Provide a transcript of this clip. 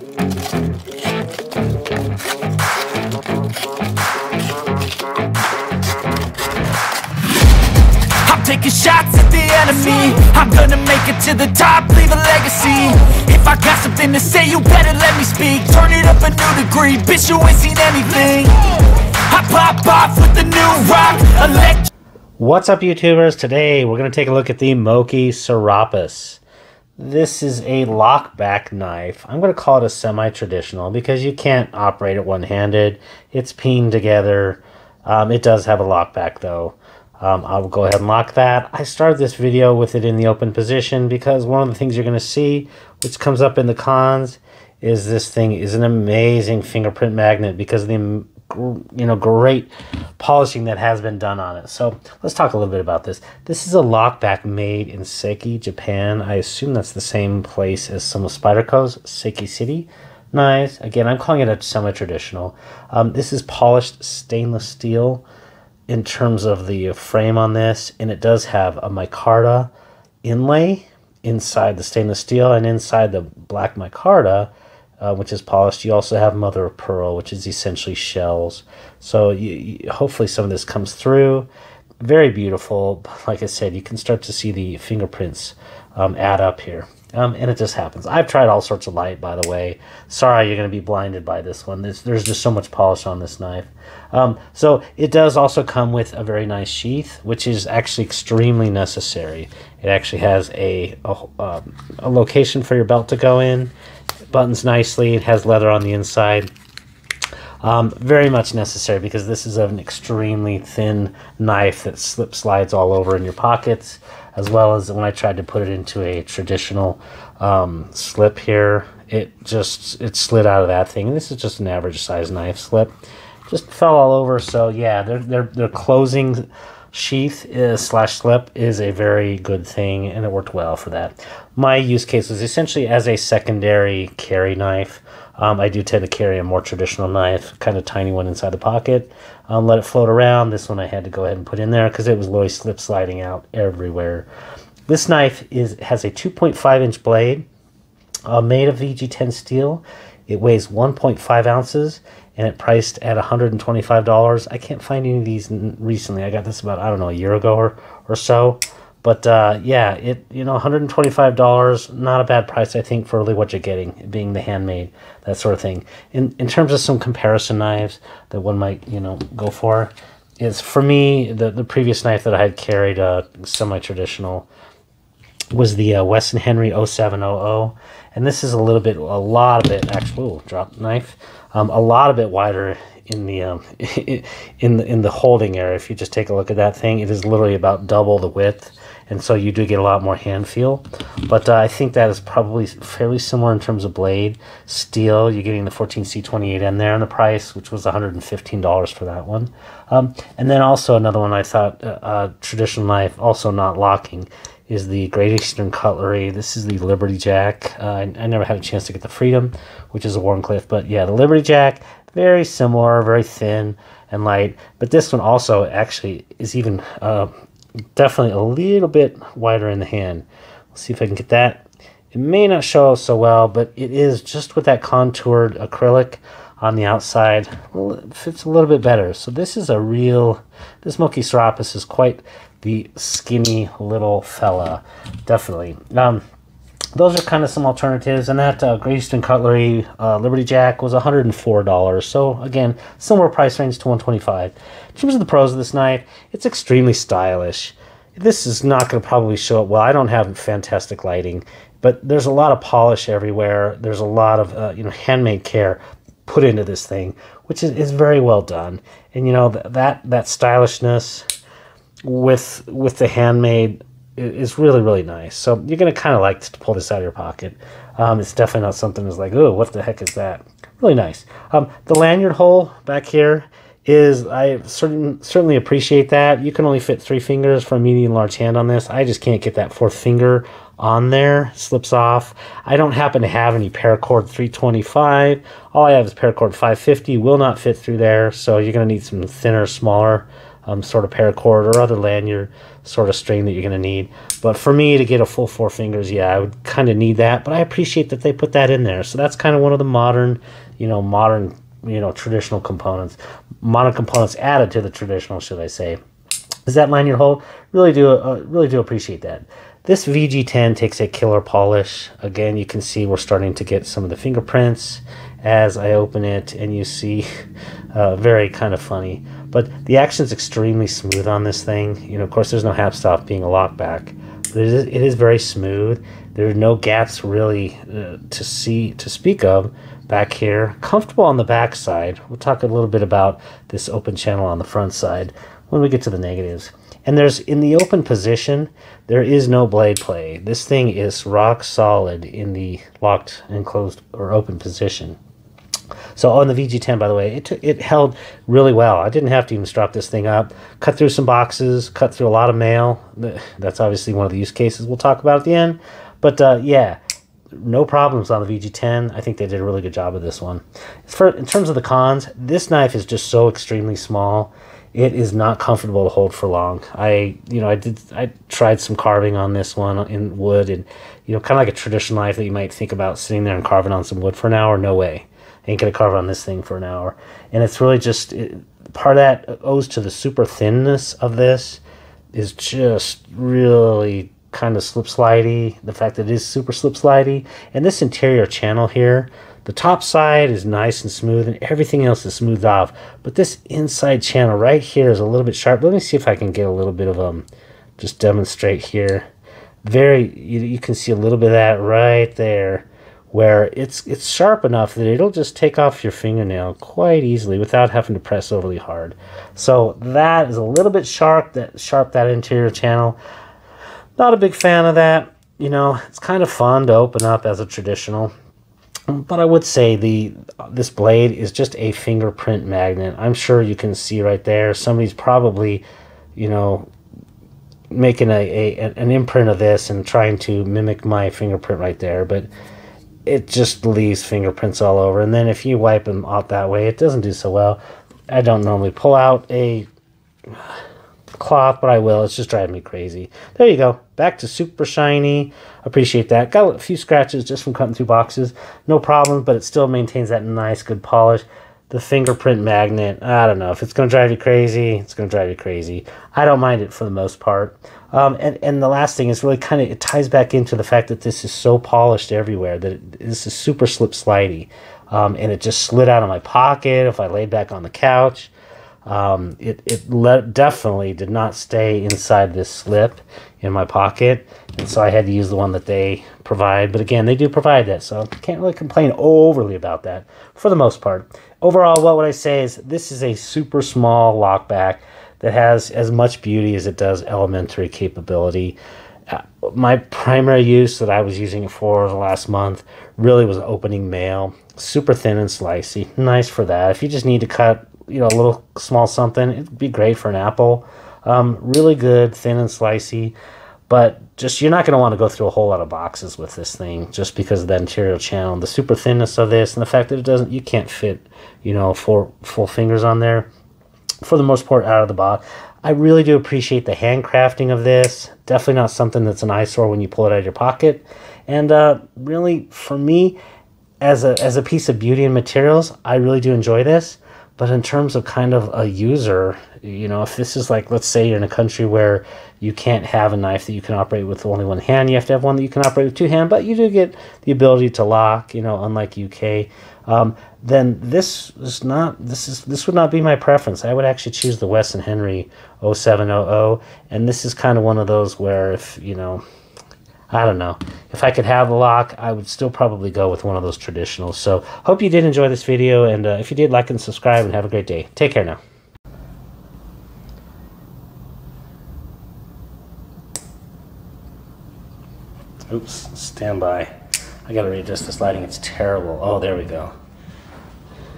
I'm taking shots at the enemy. I'm gonna make it to the top, leave a legacy. If I got something to say, you better let me speak. Turn it up a new degree, bitch, you ain't seen anything. I pop off with the new rock. What's up, YouTubers? Today we're gonna take a look at the Moki Serapis. This is a lockback knife. I'm gonna call it a semi-traditional because you can't operate it one-handed. It's pinned together. It does have a lockback though. I'll go ahead and lock that. I started this video with it in the open position because one of the things you're going to see, which comes up in the cons, is this thing is an amazing fingerprint magnet because of the great polishing that has been done on it. So let's talk a little bit about this. This is a lockback made in Seiki, Japan. I assume that's the same place as some of Spyderco's Seiki City knives. Again, I'm calling it a semi-traditional. This is polished stainless steel in terms of the frame on this, and it does have a micarta inlay inside the stainless steel, and inside the black micarta, which is polished, you also have mother of pearl, which is essentially shells. So hopefully some of this comes through. Very beautiful. Like I said, you can start to see the fingerprints add up here. And it just happens. I've tried all sorts of light, by the way. Sorry, you're going to be blinded by this one. There's just so much polish on this knife. So it does also come with a very nice sheath, which is actually extremely necessary. It actually has a location for your belt to go in. It buttons nicely. It has leather on the inside. Very much necessary because this is an extremely thin knife that slides all over in your pockets, as well as when I tried to put it into a traditional slip here, it slid out of that thing. And this is just an average size knife slip. Just fell all over. So yeah, their closing sheath slash slip is a very good thing, and it worked well for that. My use case was essentially as a secondary carry knife. I do tend to carry a more traditional knife, kind of tiny one inside the pocket. Let it float around. This one I had to go ahead and put in there because it was literally slip sliding out everywhere. This knife has a 2.5-inch blade made of VG10 steel. It weighs 1.5 ounces, and it priced at $125. I can't find any of these recently. I got this about, I don't know, a year ago or so. But yeah, $125, not a bad price, I think, for really what you're getting, being the handmade, that sort of thing. In terms of some comparison knives that one might, go for, is for me, the previous knife that I had carried, semi-traditional, was the Wesson Henry 0700, and this is a lot of it, actually, drop knife, a lot of it wider in the in the holding area. If you just take a look at that thing, it is literally about double the width, and so you do get a lot more hand feel. But I think that is probably fairly similar in terms of blade steel. You're getting the 14C28M there in the price, which was $115 for that one. And then also another one I thought, traditional knife, also not locking, is the Great Eastern Cutlery. This is the Liberty Jack. I never had a chance to get the Freedom, which is a Warncliffe, but yeah, the Liberty Jack, very similar, very thin and light. But this one also actually is even definitely a little bit wider in the hand. Let's see if I can get that. It may not show so well, but it is just with that contoured acrylic on the outside. It fits a little bit better. So this is this Moki Serapis is quite the skinny little fella, definitely. Those are kind of some alternatives, and that Great Eastern Cutlery Liberty Jack was $104. So again, similar price range to $125. In terms of the pros of this knife, it's extremely stylish. This is not going to probably show up well. I don't have fantastic lighting, but there's a lot of polish everywhere. There's a lot of handmade care put into this thing, which is very well done. And that stylishness with the handmade is really, really nice. So you're going to kind of like to pull this out of your pocket. It's definitely not something that's like, oh, what the heck is that? Really nice. The lanyard hole back here is, I certainly appreciate that. You can only fit 3 fingers for a medium large hand on this. I just can't get that 4th finger on there. Slips off. I don't happen to have any paracord 325. All I have is paracord 550. Will not fit through there, so you're going to need some thinner, smaller sort of paracord or other lanyard sort of string that you're going to need. But for me to get a full 4 fingers, yeah, I would kind of need that. But I appreciate that they put that in there. So that's kind of one of the modern traditional components. Modern components added to the traditional, should I say. Is that lanyard hole? Really do appreciate that. This VG10 takes a killer polish. Again, you can see we're starting to get some of the fingerprints as I open it, and you see very kind of funny. But the action is extremely smooth on this thing. Of course, there's no hapstop being a lockback, but it is very smooth. There are no gaps really to speak of back here. Comfortable on the back side. We'll talk a little bit about this open channel on the front side when we get to the negatives. And in the open position, there is no blade play. This thing is rock solid in the locked and closed or open position. So on the VG10, by the way, it held really well. I didn't have to even strap this thing up. Cut through some boxes, cut through a lot of mail. That's obviously one of the use cases we'll talk about at the end. But yeah, no problems on the VG10. I think they did a really good job of this one. In terms of the cons, this knife is just so extremely small. It is not comfortable to hold for long. I tried some carving on this one in wood, and kind of like a traditional knife that you might think about sitting there and carving on some wood for an hour. No way. Ain't gonna carve on this thing for an hour. And it's really just part of that owes to the super thinness of this. Is just really kind of slip slidey. The fact that it is super slip slidey, and this interior channel here, the top side is nice and smooth, and everything else is smoothed off. But this inside channel right here is a little bit sharp. Let me see if I can get a little bit of just demonstrate here. You can see a little bit of that right there, where it's sharp enough that it'll just take off your fingernail quite easily without having to press overly hard. So that is a little bit sharp, that interior channel. Not a big fan of that. It's kind of fun to open up as a traditional. But I would say this blade is just a fingerprint magnet. I'm sure you can see right there. Somebody's probably, making an imprint of this and trying to mimic my fingerprint right there. But it just leaves fingerprints all over. And then if you wipe them out that way, it doesn't do so well. I don't normally pull out a cloth, but I will. It's just driving me crazy. There you go. Back to super shiny. Appreciate that. Got a few scratches just from cutting through boxes. No problem, but it still maintains that nice, good polish. The fingerprint magnet, I don't know. If it's going to drive you crazy, it's going to drive you crazy. I don't mind it for the most part. And the last thing is really kind of, it ties back into the fact that this is so polished everywhere, that this is super slip slidey. And it just slid out of my pocket if I laid back on the couch. It definitely did not stay inside this slip in my pocket, and so I had to use the one that they provide. But again, they do provide that, so I can't really complain overly about that for the most part. Overall, what would I say is this is a super small lockback that has as much beauty as it does elementary capability. My primary use that I was using it for the last month really was opening mail. Super thin and slicey. Nice for that. If you just need to cut a little small something, it'd be great for an apple. Really good, thin and slicey, but just you're not going to want to go through a whole lot of boxes with this thing just because of that interior channel, the super thinness of this, and the fact that you can't fit 4 full fingers on there for the most part out of the box. I really do appreciate the handcrafting of this. Definitely not something that's an eyesore when you pull it out of your pocket. And really, for me, as a piece of beauty and materials, I really do enjoy this. But in terms of kind of a user, if this is like, let's say you're in a country where you can't have a knife that you can operate with only one hand, you have to have one that you can operate with 2 hands, but you do get the ability to lock, unlike UK, then this would not be my preference. I would actually choose the Wesson Henry 0700, and this is kind of one of those where if, I don't know. If I could have the lock, I would still probably go with one of those traditionals. So, hope you did enjoy this video, and if you did, like and subscribe, and have a great day. Take care now. Oops, stand by. I gotta readjust this lighting. It's terrible. Oh, there we go.